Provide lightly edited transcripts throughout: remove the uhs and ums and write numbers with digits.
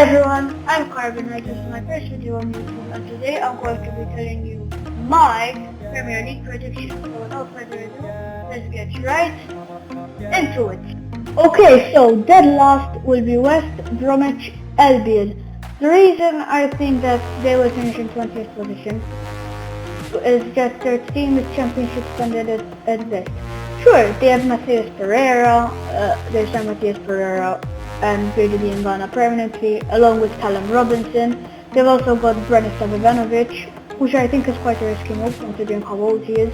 everyone, I'm Carbon. This is my first video on YouTube, and today I'm going to be telling you my Premier League prediction. So without further ado, let's get right into it. Okay, so dead last will be West Bromwich Albion. The reason I think that they will finish in 20th position is that their team is championship standard at best. Sure, they have Matheus Pereira, they signed Matheus Pereira and Brady Ghana permanently, along with Callum Robinson. They've also got Branislav Ivanovic, which I think is quite a risky move considering how old he is.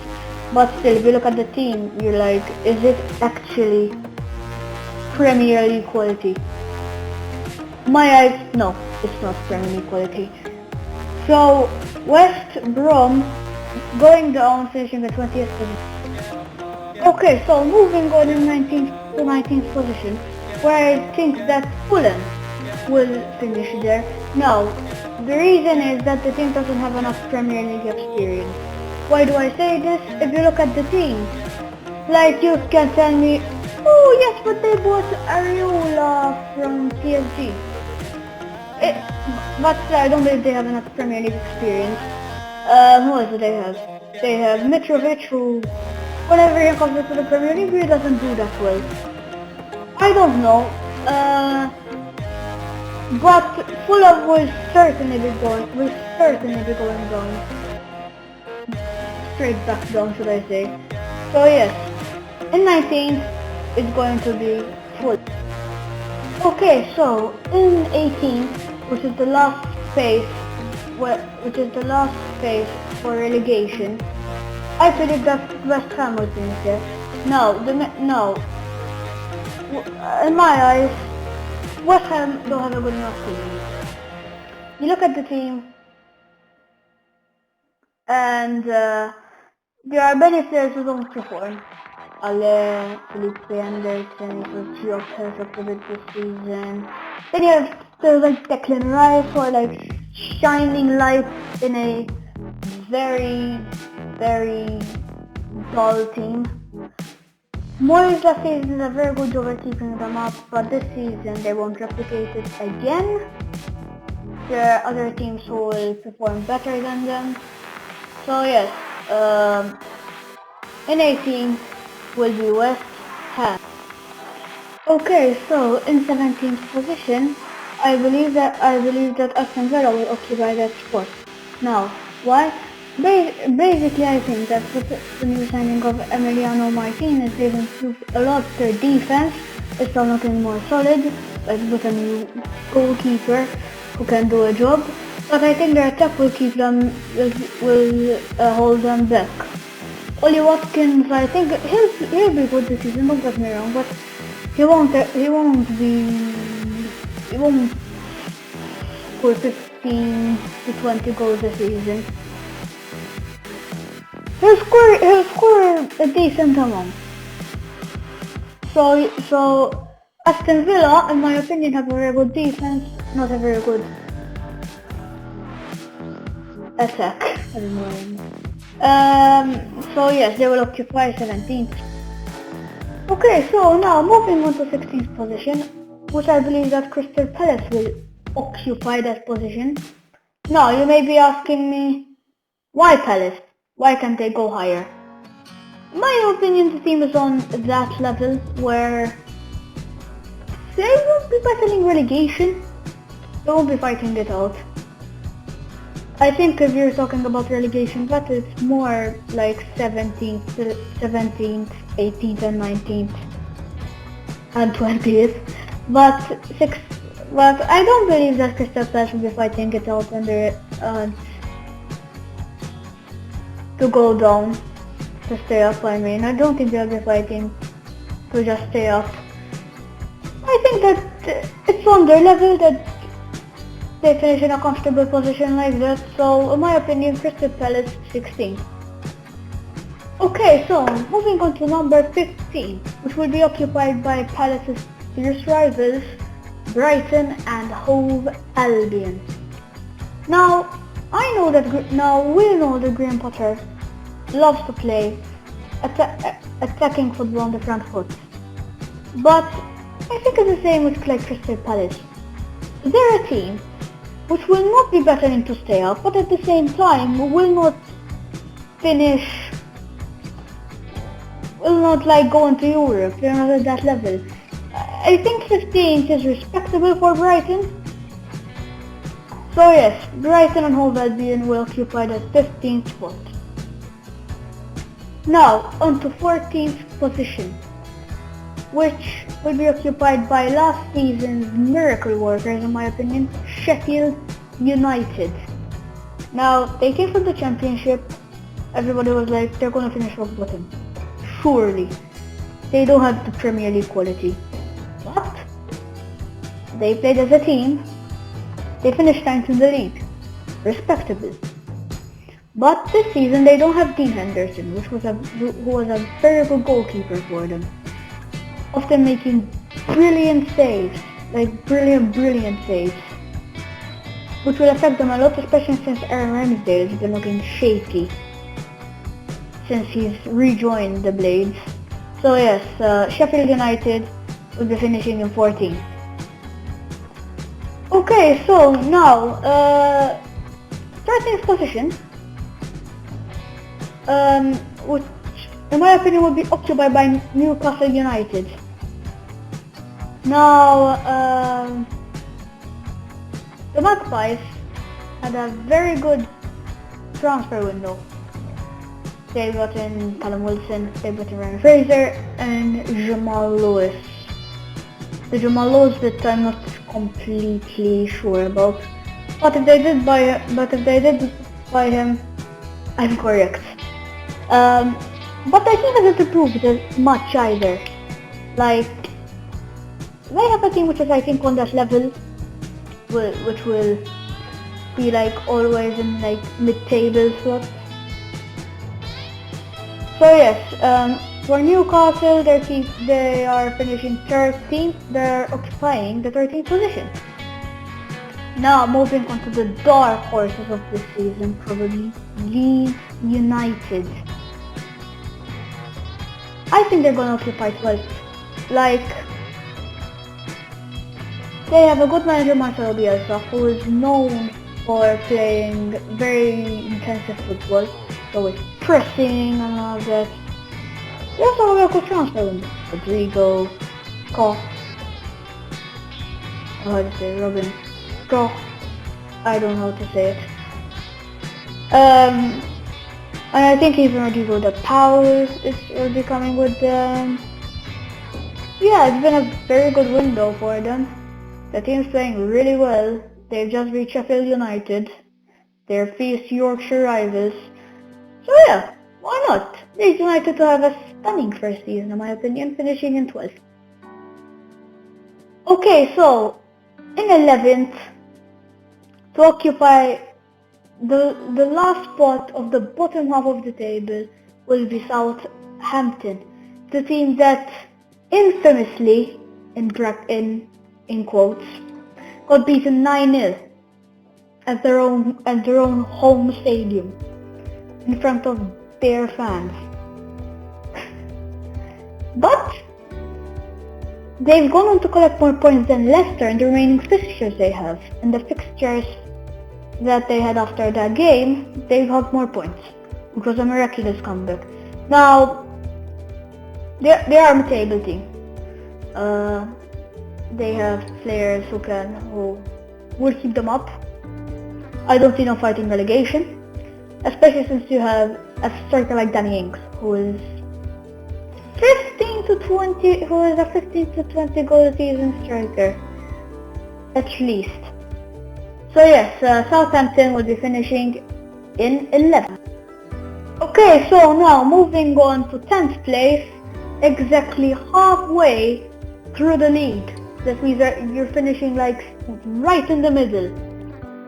But still, if you look at the team, you're like, is it actually Premier League quality? My eyes, no, it's not Premier League quality. So, West Brom going down, finishing the 20th position. Okay, so moving on in 19th position, where I think that Fulham will finish there. Now, the reason is that the team doesn't have enough Premier League experience. Why do I say this? If you look at the team, like you can tell me, oh yes, but they bought Areola from PSG. But I don't believe they have enough Premier League experience. Who else do they have? They have Mitrovic, who, whenever he comes into the Premier League, he doesn't do that well. I don't know, but Fulham will certainly be going down. Straight back down, should I say. So yes, in 19th, it's going to be Fulham. Okay, so in 18th, which is the last phase for relegation, I predict that West Ham will finish there. No. In my eyes, West Ham don't have a good enough team. You look at the team, and there are many players who don't perform. Ale, Felipe Anderson, Gio perfect a bit this season. Then you have players like Declan Rice, who are like shining light in a very, very dull team. Moyes last season did a very good job at keeping them up, but this season they won't replicate it again. There are other teams who will perform better than them. So yes, in 18 will be West Ham. Okay, so in 17th position, I believe that Aston Villa will occupy that spot. Now, why? Basically, I think that with the new signing of Emiliano Martinez, they've improved a lot their defense. It's now looking more solid, with a new goalkeeper who can do a job. But I think their attack will keep them, will hold them back. Ollie Watkins, I think he'll be good this season. Don't get me wrong, but he won't score 15 to 20 goals this season. He'll score a decent amount. So Aston Villa, in my opinion, have a very good defense, not a very good attack. I don't know. So yes, they will occupy 17th. Okay, so now moving on to 16th position, which I believe that Crystal Palace will occupy that position. Now you may be asking me, why Palace? Why can't they go higher? In my opinion, the team is on that level where they won't be battling relegation. They won't be fighting it out. I think if you're talking about relegation battle, it's more like 17th, 18th and 19th and 20th. But I don't believe that Crystal Palace will be fighting it out under to go down, to stay up. I mean, I don't think they'll be fighting to just stay up. I think that it's on their level that they finish in a comfortable position like that. So, in my opinion, Crystal Palace 16. Okay, so moving on to number 15, which will be occupied by Palace's fierce rivals, Brighton and Hove Albion. Now, we know that Graham Potter loves to play attacking football on the front foot. But I think it's the same with Crystal Palace. they're a team which will not be battling to stay up, but at the same time will not finish, will not like go into Europe. They're not at that level. I think 15th is respectable for Brighton. So yes, Brighton and Hove Albion will occupy the 15th spot. Now, on to 14th position, which will be occupied by last season's miracle workers, in my opinion, Sheffield United. Now, they came from the Championship. Everybody was like, they're gonna finish rock bottom. Surely. They don't have the Premier League quality. But they played as a team. They finished 9th in the league. Respectable. But this season they don't have Dean Henderson, who was a very good goalkeeper for them. Often making brilliant saves, like brilliant saves. Which will affect them a lot, especially since Aaron Ramsdale has been looking shaky since he's rejoined the Blades. So yes, Sheffield United will be finishing in 14th. Okay, so now, 13th position, which in my opinion will be occupied by Newcastle United. Now, the Magpies had a very good transfer window. They got in Callum Wilson, they got in Ryan Fraser and Jamal Lewis. The Jamal Lewis bit I'm not completely sure about, but if they did buy him, I'm correct. But I think it hasn't improved as much either. Like, they have a team which is I think on that level, which will be like always in like mid-table slot. So yes, for Newcastle, they are finishing 13th. They're occupying the 13th position. Now moving on to the dark horses of this season, probably Leeds United. I think they're gonna occupy 12th. Like, they have a good manager, Marcelo Bielsa, who is known for playing very intensive football, so with pressing and all that. They also have a good transfer window. Rodrigo, Koch, Robin Koch, I don't know how to say it. And I think even Rodrigo the Powell will be coming with them. Yeah, it's been a very good window for them. The team's playing really well. They've just reached Sheffield United. They're faced Yorkshire rivals. So yeah, why not? Leeds United to have a stunning first season in my opinion, finishing in 12th. Okay, so in 11th, to occupy the last spot of the bottom half of the table will be Southampton, the team that infamously, in quotes, got beaten 9-0 at their own home stadium in front of their fans. But they've gone on to collect more points than Leicester in the remaining fixtures they have. And the fixtures that they had after that game, they've got more points, which was a miraculous comeback. Now, they are a mid-table team. They have players who will keep them up. I don't see them fighting relegation, especially since you have a striker like Danny Ings, who is a 15 to 20 goal a season striker, at least. So yes, Southampton will be finishing in 11th. Okay, so now moving on to 10th place, exactly halfway through the league. That means that you're finishing like right in the middle,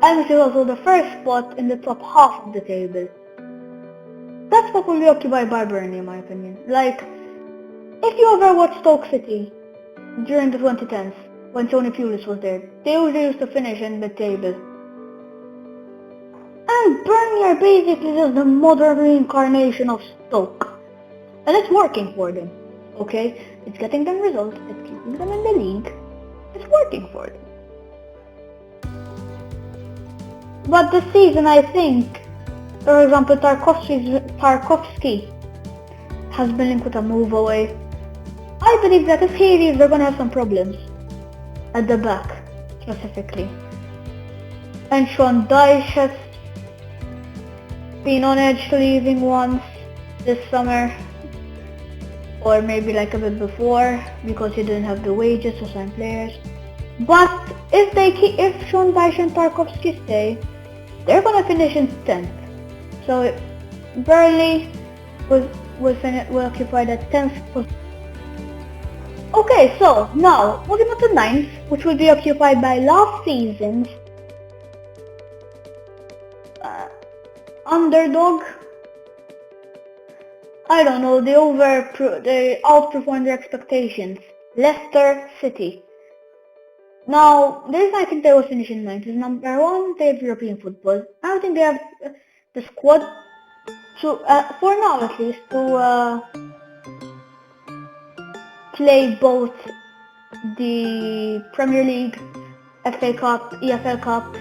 and which is also the first spot in the top half of the table. That spot will be occupied by Burnley in my opinion. Like, if you ever watched Stoke City during the 2010s, when Tony Pulis was there, they usually used to finish in mid-table. And Burnley are basically just the modern reincarnation of Stoke. And it's working for them, okay? It's getting them results, it's keeping them in the league, it's working for them. But this season, I think, for example, Tarkovsky has been linked with a move away. I believe that if he leaves, they're gonna have some problems at the back, specifically. And Sean Dyche has been on edge to leaving once this summer, or maybe like a bit before, because he didn't have the wages to sign players. But if Sean Dyche and Tarkovsky stay, they're gonna finish in 10th. So Burnley will occupy the 10th position. Okay, so now moving on to 9th, which will be occupied by last season's underdog. I don't know, they outperformed their expectations. Leicester City. Now, the reason I think they will finish in 9th is number 1, they have European football. I don't think they have the squad to, for now at least, to play both the Premier League, FA Cup, EFL Cup,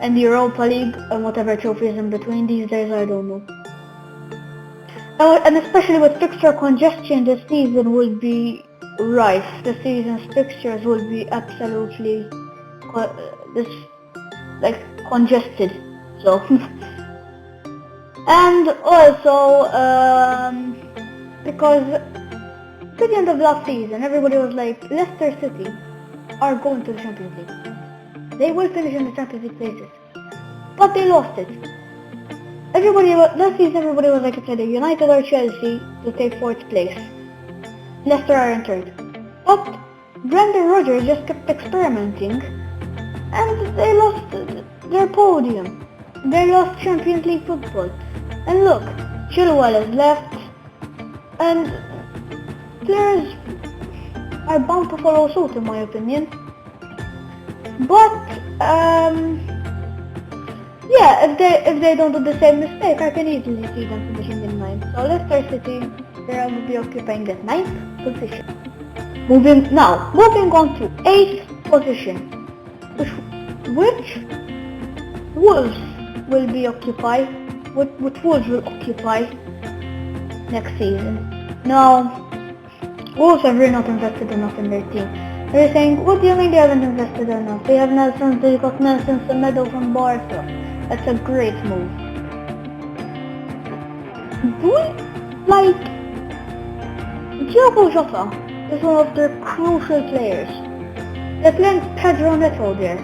and the Europa League, and whatever trophies in between these days, I don't know. And especially with fixture congestion, this season will be rife. The season's fixtures will be absolutely congested. So, and also because to the end of last season, everybody was like, Leicester City are going to the Champions League. They will finish in the Champions League places, but they lost it. Last season everybody was like, it's either United or Chelsea to take 4th place. Leicester are in 3rd. But Brendan Rodgers just kept experimenting, and they lost their podium. They lost Champions League football. And look, Chilwell has left, and players are bound to follow suit in my opinion. But yeah, if they don't do the same mistake, I can easily see them finishing in 9th. So Leicester City, they will be occupying that 9th position. Moving on to 8th position, which Wolves will be occupied. Which Wolves will occupy next season. Now, Wolves have really not invested enough in their team. They're saying, what do you mean they haven't invested enough? They got Nelson Semedo from Barca. That's a great move. Diogo Jota is one of their crucial players. They're playing Pedro Neto there.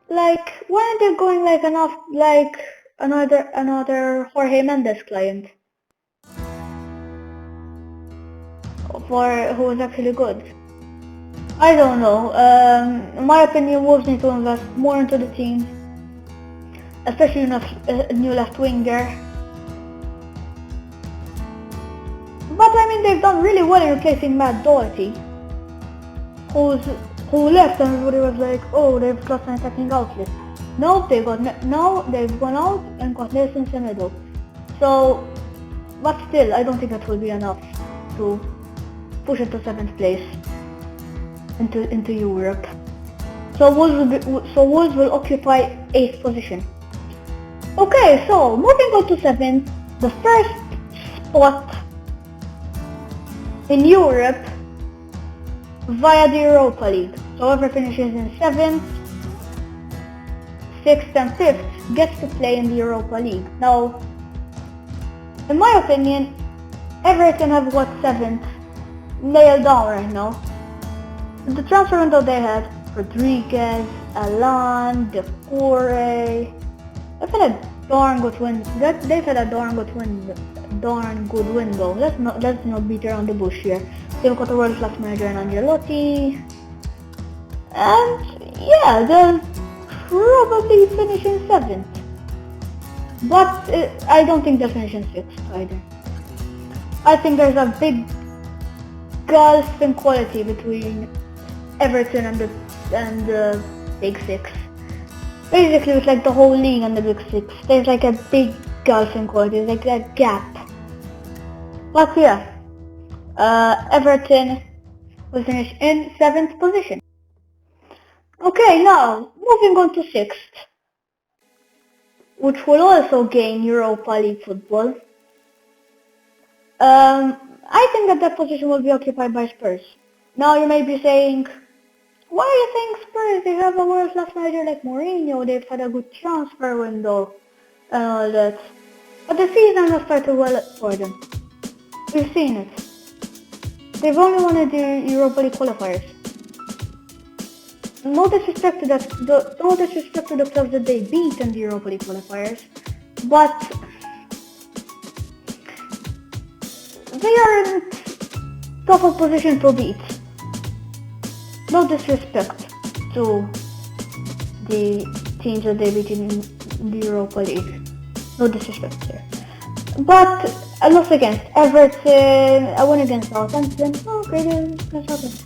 Like, why aren't they going like another Jorge Mendes client? Who is actually good. I don't know. In my opinion, Wolves need to invest more into the team, especially in a new left winger. But I mean, they've done really well in replacing Matt Doherty, who left, and everybody was like, oh, they've got an attacking outlet. No, they've gone out and got Nelson Semedo. So, but still, I don't think that will be enough to push into 7th place into Europe. So Wolves will occupy 8th position. Okay, so moving on to 7th, the first spot in Europe via the Europa League. So whoever finishes in 7th, 6th and 5th gets to play in the Europa League. Now, in my opinion, Everton have got 7th nailed down right now. The transfer window they had, Rodriguez, Alan, Decore, they've had a darn good window. Let's not beat around the bush here. They've got a world-class manager in Ancelotti, and yeah, they'll probably finish in 7th. But I don't think they'll finish in 6th either. I think there's a big gulf in quality between Everton and the Big Six. Basically, it's like the whole league and the Big Six. There's like a big gulf in quality, like that gap. But yeah, Everton will finish in 7th position. Okay, now, moving on to 6th, which will also gain Europa League football. I think that position will be occupied by Spurs. Now you may be saying, why do you think Spurs? They have a world-class manager like Mourinho, they've had a good transfer window, and all that. But the season has started well for them. We've seen it. They've only won the Europa League qualifiers. No disrespect to the clubs that they beat in the Europa League qualifiers, but they aren't top of position to beat. No disrespect to the teams that they beat in the Europa League. No disrespect there. But I lost against Everton, I won against Southampton. Okay,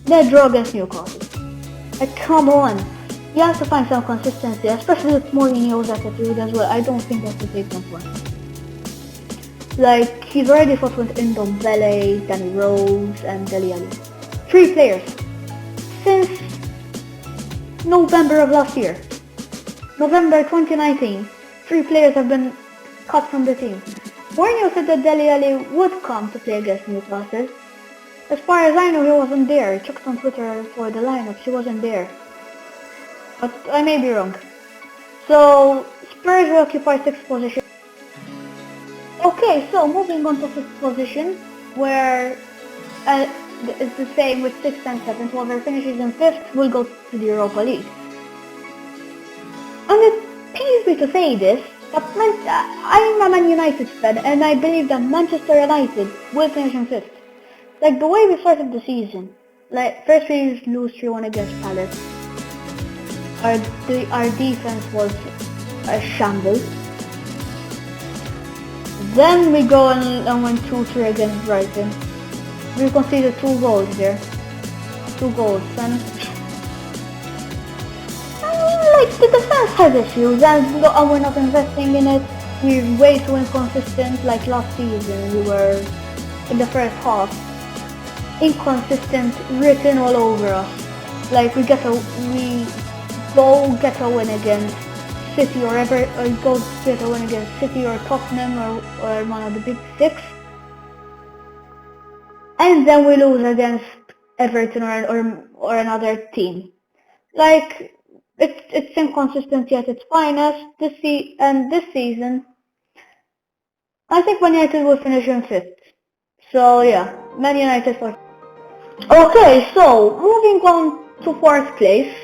they draw against Newcastle. Like, come on. You have to find some consistency, especially with Mourinho's attitude as well. I don't think that's a big one. Like, he's already fought with Ndombele, Danny Rose, and Dele Alli. 3 players. Since November of last year. November 2019. 3 players have been cut from the team. Mourinho said that Dele Alli would come to play against Newcastle. As far as I know, he wasn't there. I checked on Twitter for the lineups, he wasn't there. But I may be wrong. So, Spurs will occupy 6th position. Okay, so moving on to 5th position, where it's the same with 6th and 7th. Whoever finishes in 5th will go to the Europa League. And it pains me to say this, but I'm a Man United fan, and I believe that Manchester United will finish in 5th. Like, the way we started the season, like, first we lose 3-1 against Palace. Our defense was a shambles. Then we go and win 2-3 against Brighton. We conceded 2 goals there. 2 goals, and like, the defense has issues, and we're not investing in it. We're way too inconsistent. Like last season, we were in the first half inconsistent, written all over us. Like, we go get a win against City or go get a win against City or Tottenham or one of the big 6, and then we lose against Everton or another team. Like, it's inconsistency at its finest. This season, I think Man United will finish in 5th. So yeah, Man United for. Okay, so moving on to 4th place.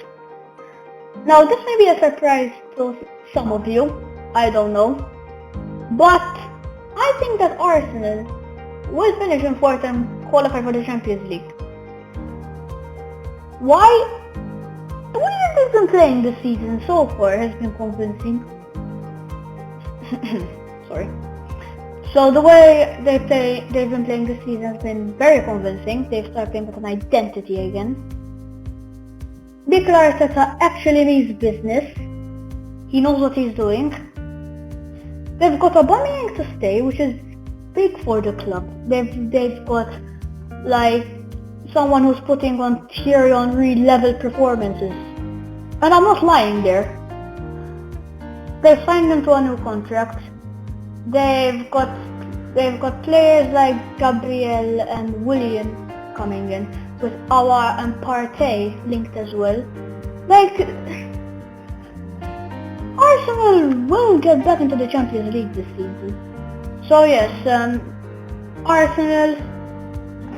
Now, this may be a surprise to some of you, I don't know, but I think that Arsenal will finish in 4th and qualify for the Champions League. Why? The way they've been playing this season so far has been convincing. Sorry. So the way they've been playing this season has been very convincing. They've started playing with an identity again. Mikel Arteta actually means business. He knows what he's doing. They've got Aubameyang to stay, which is big for the club. They've got, like, someone who's putting on Thierry Henry level performances. And I'm not lying there. They've signed him to a new contract. They've got players like Gabriel and Willian coming in, with Aouar and Partey linked as well. Like, Arsenal will get back into the Champions League this season. So yes, Arsenal,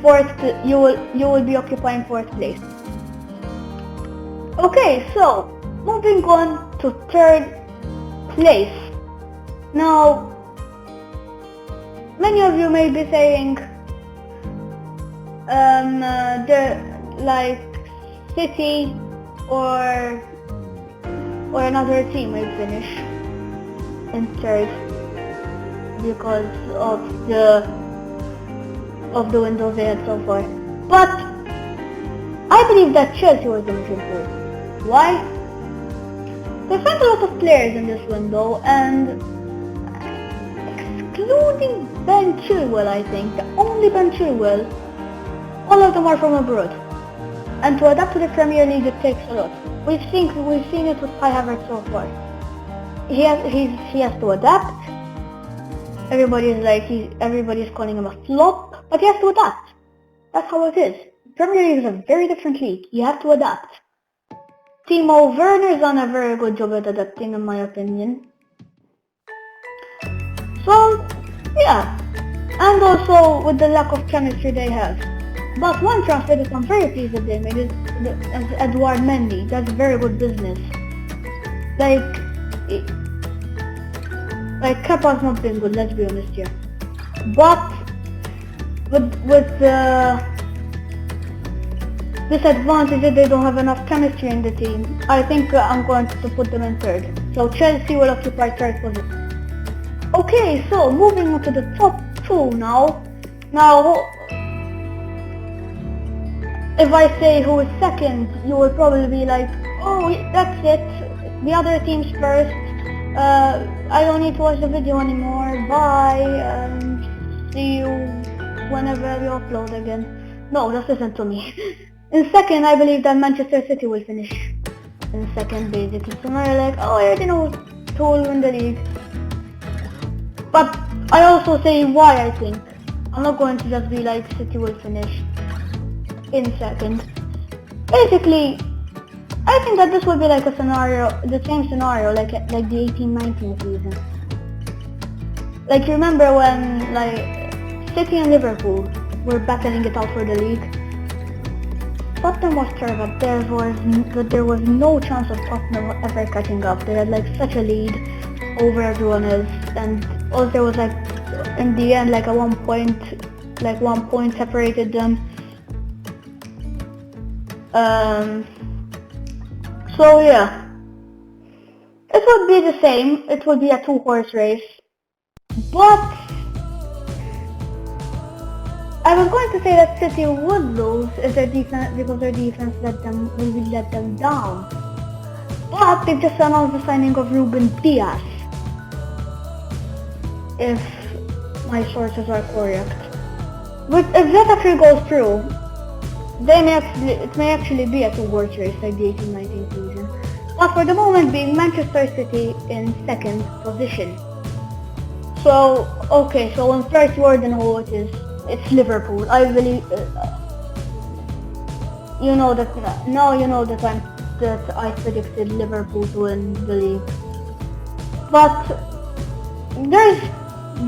4th, you will be occupying 4th place. Okay, so moving on to 3rd place. Now, many of you may be saying, like City or another team might finish in 3rd because of the windows they had so far. But I believe that Chelsea will finish in 3rd. Why? They found a lot of players in this window, and excluding Ben Chilwell, I think, the only Ben Chilwell, all of them are from abroad. And to adapt to the Premier League, it takes a lot. We've seen it with Kai Havertz so far. He has to adapt. Everybody's calling him a flop, but he has to adapt. That's how it is. Premier League is a very different league. You have to adapt. Timo Werner's done a very good job at adapting, in my opinion. So, yeah. And also with the lack of chemistry they have. But one transfer that I'm very pleased that they made is Edouard Mendy. That's very good business. Like Kepa's not been good, let's be honest here. But with the disadvantage that they don't have enough chemistry in the team, I think I'm going to put them in third. So Chelsea will occupy third position. Okay, so moving on to the top two now. If I say who is second, you will probably be like, oh, that's it, the other team's first, I don't need to watch the video anymore, bye, see you whenever you upload again. No, just listen to me. In second, I believe that Manchester City will finish in second, basically. So now you're like, oh, I already know who will win the league. But I also say why I think. I'm not going to just be like, City will finish in second. Basically, I think that this will be like a scenario, the same scenario like the 18-19 season. Like, you remember when like City and Liverpool were battling it out for the league? Tottenham was terrible. There was no chance of Tottenham ever catching up. They had like such a lead over everyone else, and also there was like in the end like one point separated them. So yeah, it would be the same. It would be a two-horse race, but I was going to say that City would lose if their defense, because their defense let them down. But they just announced the signing of Ruben Dias, if my sources are correct. But if that actually goes through, it may actually be a two-horse race like the 18-19 season. But for the moment being, Manchester City in second position. So, okay, so in third you already know who it is. It's Liverpool. I believe, you know that, now you know that I predicted Liverpool to win the league. But there's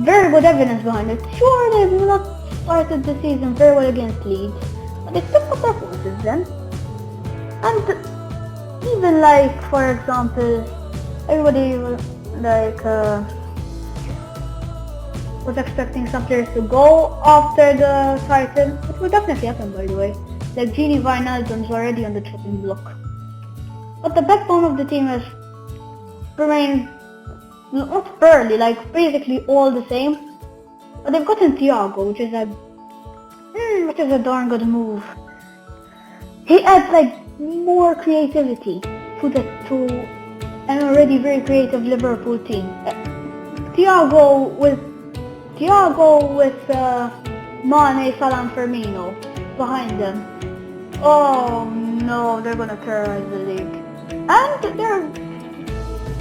very good evidence behind it. Sure, they've not started the season very well against Leeds, but they took up their forces then. And even like, for example, everybody like was expecting some players to go after the title, which will definitely happen, by the way. Like Gini Wijnaldum's already on the chopping block. But the backbone of the team has remained not barely, like basically all the same. But they've gotten Thiago, which is a darn good move. He adds like more creativity to an already very creative Liverpool team. Thiago with Mane, Salah and Firmino behind them. Oh no, they're gonna terrorize the league. And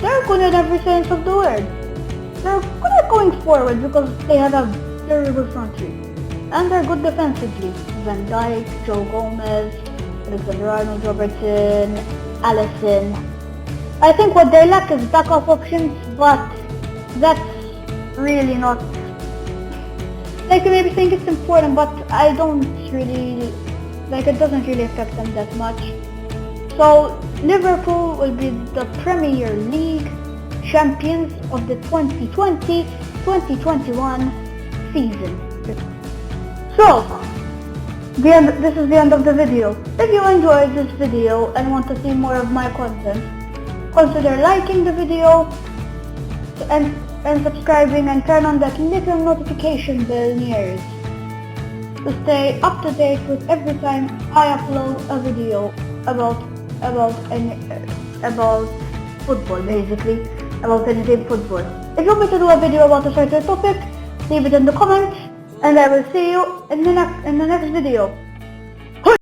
they're good at every sense of the word. They're good at going forward because they have a very good front three. And they're good defensively. Van Dijk, Joe Gomez, Alexander-Arnold, Robertson, Alisson. I think what they lack is backup options, but that's really not... Like, you maybe think it's important, but I don't really... Like, it doesn't really affect them that much. So, Liverpool will be the Premier League champions of the 2020-2021 season. So, this is the end of the video. If you enjoyed this video and want to see more of my content, consider liking the video and subscribing and turn on that little notification bell near it to stay up to date with every time I upload a video about football, basically, about anything football. If you want me to do a video about a certain topic, leave it in the comments, and I will see you in the next video.